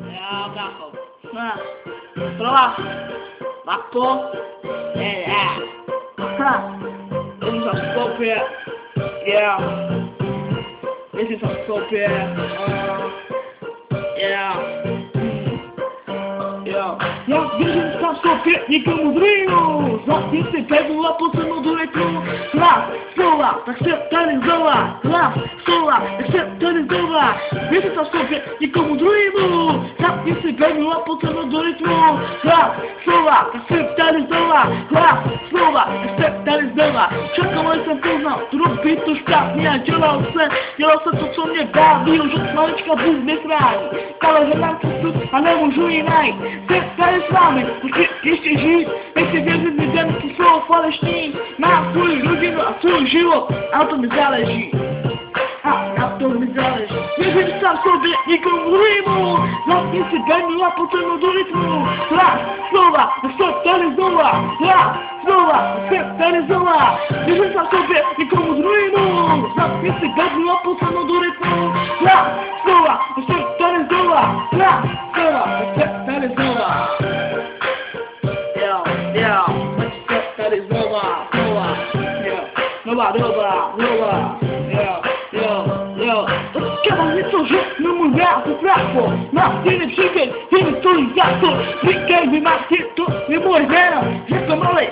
Ya, carajo. Prova. Baco. This is a scorpion. Yeah. This is a scorpion. Yeah. Я вижу сам соперника мудрину. Записи певнула по самому ретро. Глав, слова, так се танизова. Глав, слова, так се танизова. Вижу сам соперника мудрину. Записи певнула по самому ретро. Глав, слова, так се танизова. Глав, слова, так се танизова. Čekalo jsem poznal, truby to špatně a dělal se to, co mě baví. Už od malička Bůh mě chrání. Ale že mám cestu a nemůžu ji najít. Jsem tady s vámi, už ještě žít. Nechci věřit lidem, co jsou falešní. Mám svůj rodinu a svůj život, a na to mi záleží. Na to mi záleží. Věřím sám sobě, nikomu rýmu. Zapni si benu a potom do rytmu. Hra, slova, se tady znova. Hra, slova, se tady znova. Věřím sám sobě, nikomu rýmu. Zapni si benu a potom do rytmu. Hra, slova, se tady znova. Hra, slova, se tady znova. Jo, se tady znova. Nova doba. Odkývám něco, že nemůžu já to právo. Na stejný příběh, jen stojí za to. Říkej mi, máš to, je moje jméno. Řekl malej,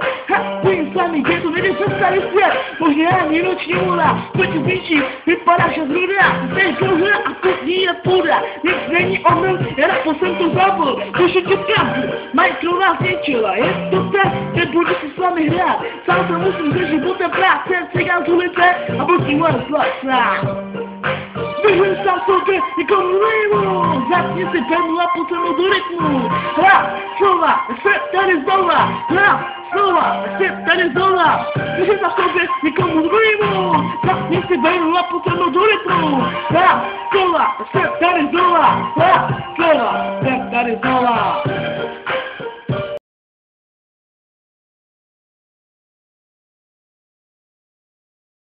bojím samý, že to nejde přes starý svět. Možná ani noční můra, pojď víčí, vypadáš z ruda. Jsi krouhra a putní je půda. Nic není omyl, já jsem to zabыл. Píšu ti pravdu, Minecraft nás zničila. Je to tak, nebudu si s vámi hrát. Sám se musím ze životem práce, cigán z ulice a buď moje zlata. Věřím sám sobě, nikomu nejmu. Zapni si penu a potom do rytmu. Hra, slova, se tady znova. Hra, slova, se tady znova. Věřím sám sobě, nikomu nejmu. Zapni si penu a potom do rytmu. Hra, slova, se tady znova. Hra, slova, se tady znova.